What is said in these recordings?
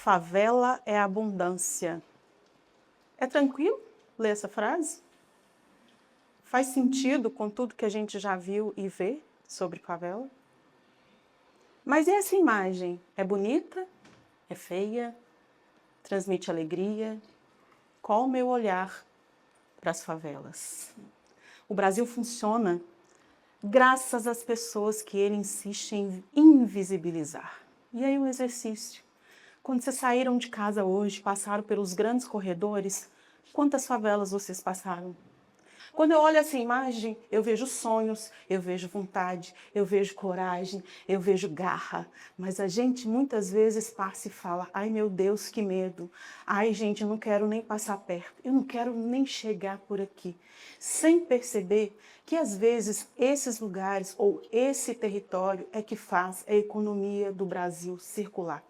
Favela é abundância. É tranquilo ler essa frase? Faz sentido com tudo que a gente já viu e vê sobre favela? Mas e essa imagem? É bonita? É feia? Transmite alegria? Qual o meu olhar para as favelas? O Brasil funciona graças às pessoas que ele insiste em invisibilizar. E aí um exercício. Quando vocês saíram de casa hoje, passaram pelos grandes corredores, quantas favelas vocês passaram? Quando eu olho essa imagem, eu vejo sonhos, eu vejo vontade, eu vejo coragem, eu vejo garra. Mas a gente muitas vezes passa e fala, ai meu Deus, que medo. Ai gente, eu não quero nem passar perto, eu não quero nem chegar por aqui. Sem perceber que às vezes esses lugares ou esse território é que faz a economia do Brasil circular.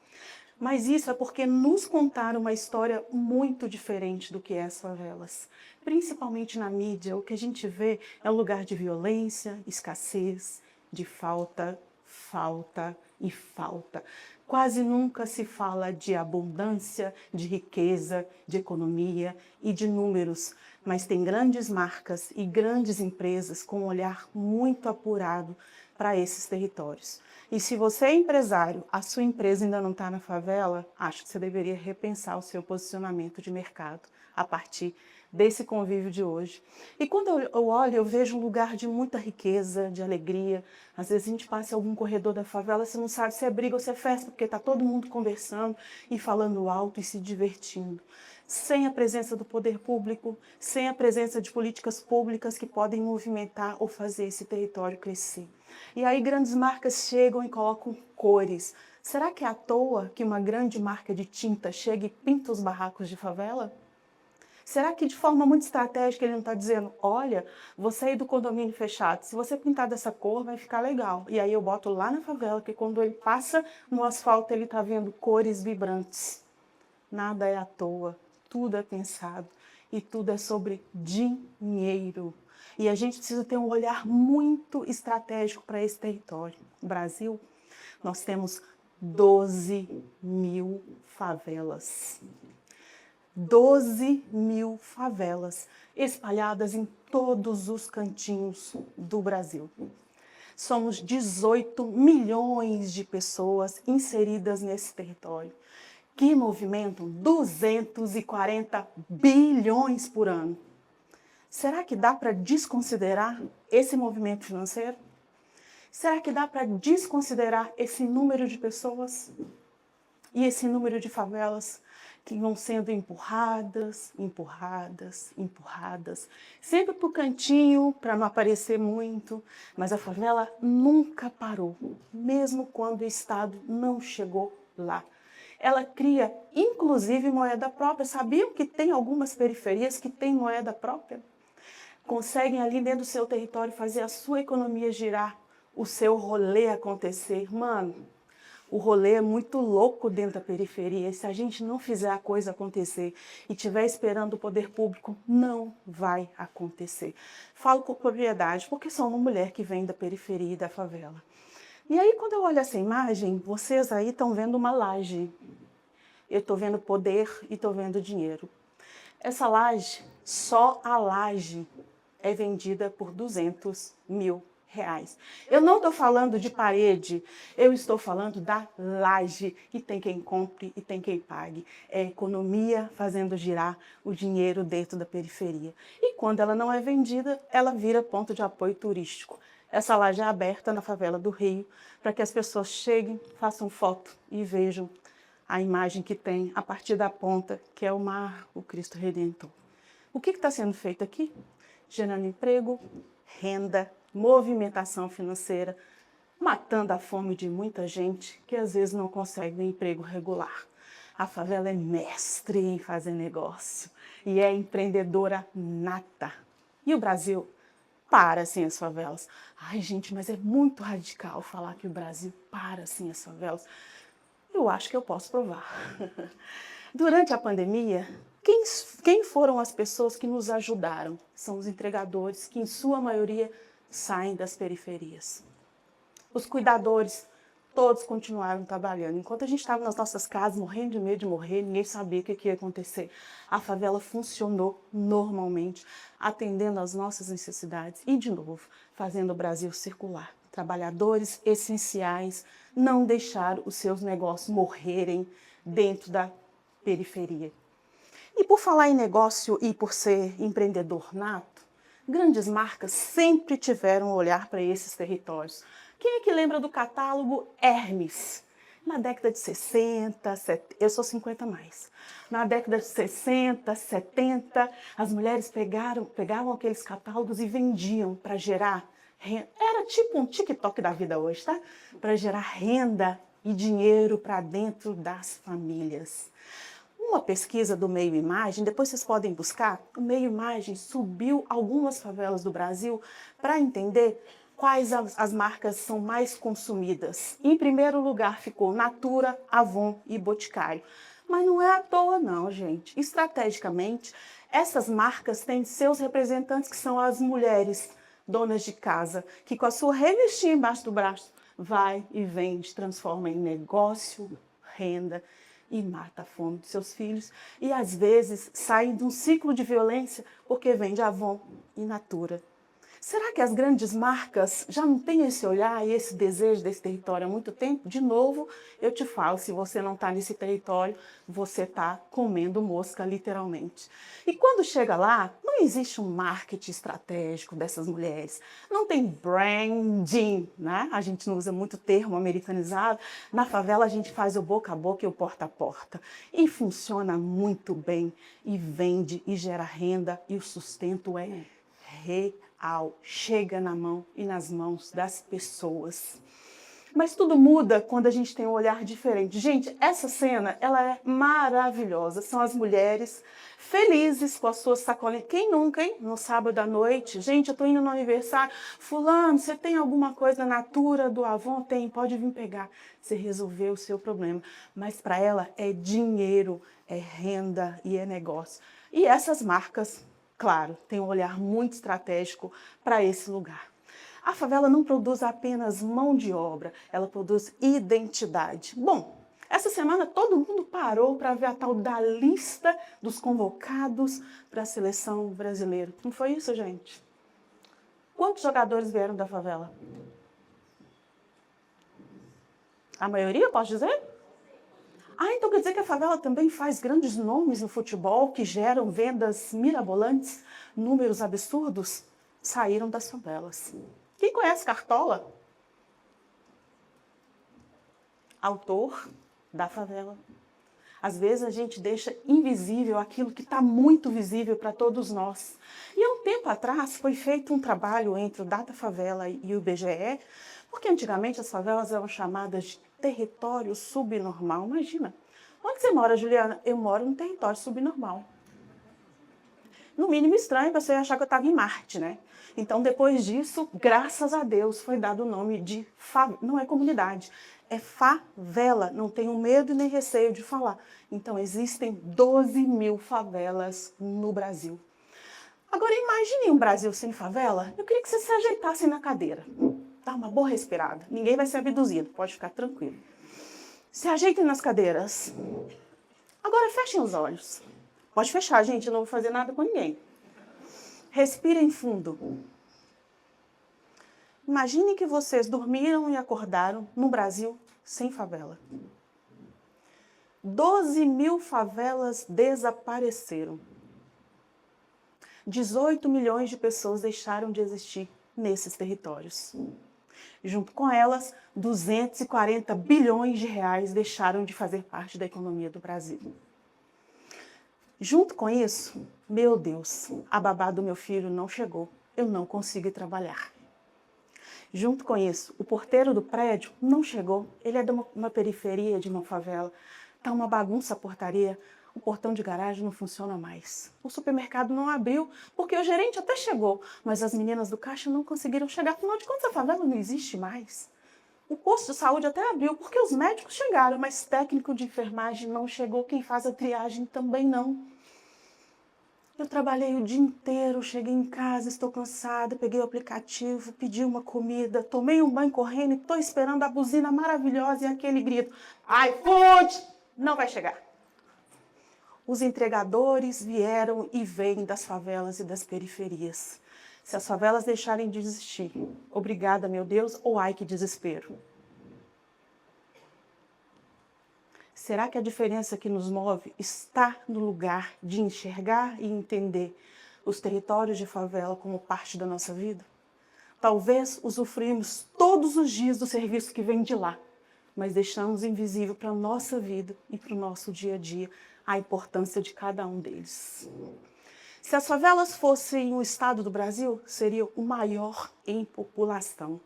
Mas isso é porque nos contaram uma história muito diferente do que é as favelas. Principalmente na mídia, o que a gente vê é um lugar de violência, escassez, de falta, falta e falta. Quase nunca se fala de abundância, de riqueza, de economia e de números, mas tem grandes marcas e grandes empresas com um olhar muito apurado para esses territórios. E se você é empresário, a sua empresa ainda não está na favela, acho que você deveria repensar o seu posicionamento de mercado a partir desse convívio de hoje. E quando eu olho, eu vejo um lugar de muita riqueza, de alegria. Às vezes a gente passa em algum corredor da favela, você não sabe se é briga ou se é festa, porque está todo mundo conversando e falando alto e se divertindo. Sem a presença do poder público, sem a presença de políticas públicas que podem movimentar ou fazer esse território crescer. E aí grandes marcas chegam e colocam cores. Será que é à toa que uma grande marca de tinta chega e pinta os barracos de favela? Será que de forma muito estratégica ele não está dizendo, olha, vou sair do condomínio fechado, se você pintar dessa cor vai ficar legal. E aí eu boto lá na favela, que quando ele passa no asfalto ele está vendo cores vibrantes. Nada é à toa, tudo é pensado e tudo é sobre dinheiro. E a gente precisa ter um olhar muito estratégico para esse território. No Brasil, nós temos 12 mil favelas. 12 mil favelas espalhadas em todos os cantinhos do Brasil. Somos 18 milhões de pessoas inseridas nesse território, que movimentam 240 bilhões por ano. Será que dá para desconsiderar esse movimento financeiro? Será que dá para desconsiderar esse número de pessoas e esse número de favelas que vão sendo empurradas, empurradas, empurradas, sempre para o cantinho, para não aparecer muito, mas a favela nunca parou, mesmo quando o Estado não chegou lá. Ela cria, inclusive, moeda própria. Sabiam que tem algumas periferias que têm moeda própria? Conseguem ali dentro do seu território fazer a sua economia girar, o seu rolê acontecer. Mano, o rolê é muito louco dentro da periferia. E se a gente não fizer a coisa acontecer e estiver esperando o poder público, não vai acontecer. Falo com propriedade, porque sou uma mulher que vem da periferia e da favela. E aí, quando eu olho essa imagem, vocês aí estão vendo uma laje. Eu estou vendo poder e estou vendo dinheiro. Essa laje, só a laje, é vendida por 200 mil reais. Eu não estou falando de parede, eu estou falando da laje. E tem quem compre e tem quem pague. É economia fazendo girar o dinheiro dentro da periferia. E quando ela não é vendida, ela vira ponto de apoio turístico. Essa laje é aberta na favela do Rio, para que as pessoas cheguem, façam foto e vejam a imagem que tem a partir da ponta, que é o mar, o Cristo Redentor. O que está sendo feito aqui? Gerando emprego, renda, movimentação financeira, matando a fome de muita gente que às vezes não consegue um emprego regular. A favela é mestre em fazer negócio e é empreendedora nata. E o Brasil para sem as favelas. Ai, gente, mas é muito radical falar que o Brasil para sem as favelas. Eu acho que eu posso provar. Durante a pandemia, quem foram as pessoas que nos ajudaram? São os entregadores, que em sua maioria saem das periferias. Os cuidadores, Todos continuaram trabalhando. Enquanto a gente estava nas nossas casas, morrendo de medo de morrer, ninguém sabia o que ia acontecer. A favela funcionou normalmente, atendendo às nossas necessidades e, de novo, fazendo o Brasil circular. Trabalhadores essenciais não deixaram os seus negócios morrerem dentro da periferia. E por falar em negócio e por ser empreendedor nato, grandes marcas sempre tiveram um olhar para esses territórios. Quem é que lembra do catálogo Hermes? Na década de 60, 70, eu sou 50 mais. Na década de 60, 70, as mulheres pegavam aqueles catálogos e vendiam para gerar renda. Era tipo um TikTok da vida hoje, tá? Para gerar renda e dinheiro para dentro das famílias. Uma pesquisa do Meio Imagem, depois vocês podem buscar, o Meio Imagem subiu algumas favelas do Brasil para entender quais as marcas são mais consumidas. Em primeiro lugar ficou Natura, Avon e Boticário. Mas não é à toa não, gente. Estrategicamente, essas marcas têm seus representantes, que são as mulheres donas de casa, que com a sua revistinha embaixo do braço, vai e vende, transforma em negócio, renda, e mata a fome dos seus filhos. E às vezes saem de um ciclo de violência porque vende Avon e Natura. Será que as grandes marcas já não têm esse olhar e esse desejo desse território há muito tempo? De novo, eu te falo, se você não está nesse território, você está comendo mosca, literalmente. E quando chega lá, não existe um marketing estratégico dessas mulheres. Não tem branding, né? A gente não usa muito termo americanizado. Na favela a gente faz o boca a boca e o porta a porta. E funciona muito bem, e vende, e gera renda, e o sustento é real, chega na mão e nas mãos das pessoas. Mas tudo muda quando a gente tem um olhar diferente. Gente, essa cena, ela é maravilhosa. São as mulheres felizes com as suas sacolinhas. Quem nunca, hein? No sábado à noite. Gente, eu tô indo no aniversário. Fulano, você tem alguma coisa na Natura do Avon? Tem, pode vir pegar. Você resolveu o seu problema. Mas para ela é dinheiro, é renda e é negócio. E essas marcas, claro, têm um olhar muito estratégico para esse lugar. A favela não produz apenas mão de obra, ela produz identidade. Bom, essa semana todo mundo parou para ver a tal da lista dos convocados para a seleção brasileira. Não foi isso, gente? Quantos jogadores vieram da favela? A maioria, posso dizer? Ah, então quer dizer que a favela também faz grandes nomes no futebol que geram vendas mirabolantes, números absurdos? Saíram das favelas. Quem conhece Cartola? Autor da favela. Às vezes a gente deixa invisível aquilo que está muito visível para todos nós. E há um tempo atrás foi feito um trabalho entre o Data Favela e o IBGE, porque antigamente as favelas eram chamadas de território subnormal. Imagina, onde você mora, Juliana? Eu moro num território subnormal. No mínimo estranho, você ia achar que eu estava em Marte, né? Então, depois disso, graças a Deus, foi dado o nome de favela. Não é comunidade, é favela. Não tenho medo nem receio de falar. Então, existem 12 mil favelas no Brasil. Agora, imagine um Brasil sem favela. Eu queria que vocês se ajeitassem na cadeira. Dá uma boa respirada. Ninguém vai ser abduzido, pode ficar tranquilo. Se ajeitem nas cadeiras. Agora, fechem os olhos. Pode fechar, gente, eu não vou fazer nada com ninguém. Respirem fundo. Imaginem que vocês dormiram e acordaram no Brasil sem favela. 12 mil favelas desapareceram. 18 milhões de pessoas deixaram de existir nesses territórios. Junto com elas, 240 bilhões de reais deixaram de fazer parte da economia do Brasil. Junto com isso, meu Deus, a babá do meu filho não chegou, eu não consigo ir trabalhar. Junto com isso, o porteiro do prédio não chegou, ele é de uma periferia, de uma favela. Está uma bagunça a portaria, o portão de garagem não funciona mais. O supermercado não abriu, porque o gerente até chegou, mas as meninas do caixa não conseguiram chegar. Afinal de contas, a favela não existe mais. O posto de saúde até abriu, porque os médicos chegaram, mas técnico de enfermagem não chegou, quem faz a triagem também não. Eu trabalhei o dia inteiro, cheguei em casa, estou cansada, peguei o aplicativo, pedi uma comida, tomei um banho correndo e estou esperando a buzina maravilhosa e aquele grito: iFood! Não vai chegar. Os entregadores vieram e vêm das favelas e das periferias. Se as favelas deixarem de existir, obrigada, meu Deus, ou ai que desespero. Será que a diferença que nos move está no lugar de enxergar e entender os territórios de favela como parte da nossa vida? Talvez usufruímos todos os dias do serviço que vem de lá, mas deixamos invisível para a nossa vida e para o nosso dia a dia a importância de cada um deles. Se as favelas fossem o estado do Brasil, seria o maior em população.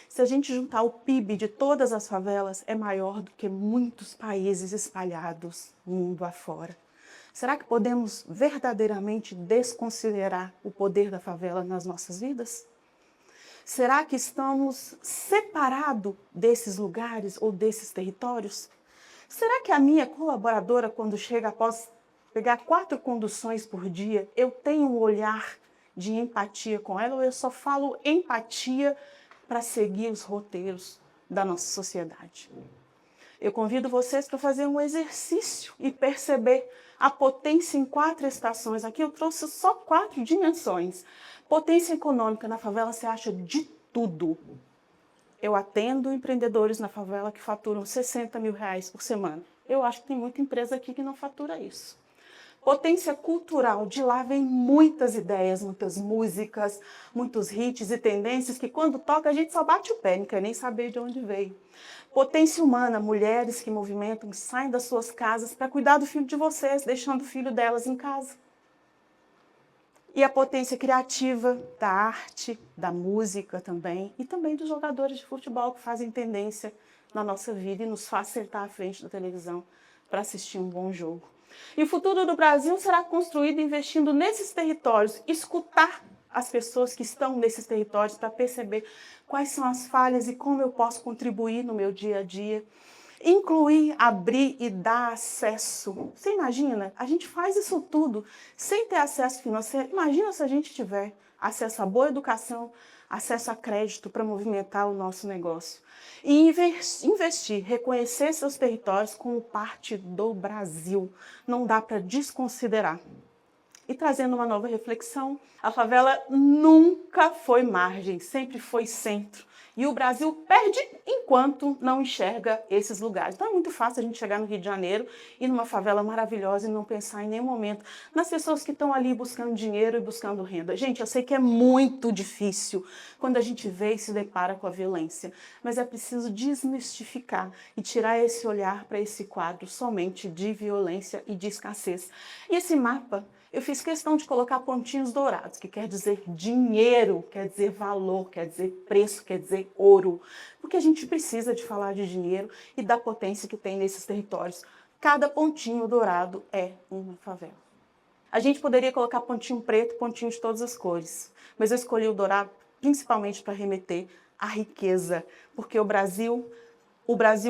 Se a gente juntar o PIB de todas as favelas, é maior do que muitos países espalhados mundo afora. Será que podemos verdadeiramente desconsiderar o poder da favela nas nossas vidas? Será que estamos separados desses lugares ou desses territórios? Será que a minha colaboradora, quando chega após pegar 4 conduções por dia, eu tenho um olhar de empatia com ela ou eu só falo empatia para seguir os roteiros da nossa sociedade? Eu convido vocês para fazer um exercício e perceber a potência em 4 estações. Aqui eu trouxe só 4 dimensões. Potência econômica na favela você acha de tudo. Eu atendo empreendedores na favela que faturam 60 mil reais por semana. Eu acho que tem muita empresa aqui que não fatura isso. Potência cultural, de lá vem muitas ideias, muitas músicas, muitos hits e tendências que quando toca a gente só bate o pé, não quer nem saber de onde veio. Potência humana, mulheres que movimentam, que saem das suas casas para cuidar do filho de vocês, deixando o filho delas em casa. E a potência criativa da arte, da música também, e também dos jogadores de futebol que fazem tendência na nossa vida e nos faz sentar à frente da televisão para assistir um bom jogo. E o futuro do Brasil será construído investindo nesses territórios, escutar as pessoas que estão nesses territórios para perceber quais são as falhas e como eu posso contribuir no meu dia a dia. Incluir, abrir e dar acesso. Você imagina? A gente faz isso tudo sem ter acesso financeiro. Imagina se a gente tiver acesso a boa educação, acesso a crédito para movimentar o nosso negócio. E investir, reconhecer seus territórios como parte do Brasil. Não dá para desconsiderar. E trazendo uma nova reflexão, a favela nunca foi margem, sempre foi centro. E o Brasil perde enquanto não enxerga esses lugares. Então é muito fácil a gente chegar no Rio de Janeiro e numa favela maravilhosa e não pensar em nenhum momento nas pessoas que estão ali buscando dinheiro e buscando renda. Gente, eu sei que é muito difícil quando a gente vê e se depara com a violência, mas é preciso desmistificar e tirar esse olhar para esse quadro somente de violência e de escassez. E esse mapa, eu fiz questão de colocar pontinhos dourados, que quer dizer dinheiro, quer dizer valor, quer dizer preço, quer dizer ouro. Porque a gente precisa de falar de dinheiro e da potência que tem nesses territórios. Cada pontinho dourado é uma favela. A gente poderia colocar pontinho preto, pontinho de todas as cores, mas eu escolhi o dourado principalmente para remeter à riqueza, porque o Brasil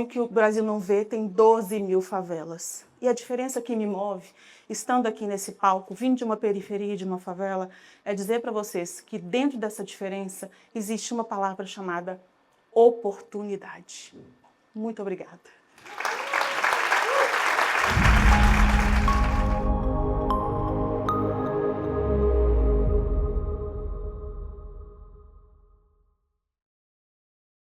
que o Brasil não vê tem 12 mil favelas. E a diferença que me move, estando aqui nesse palco, vindo de uma periferia, de uma favela, é dizer para vocês que dentro dessa diferença existe uma palavra chamada oportunidade. Muito obrigada.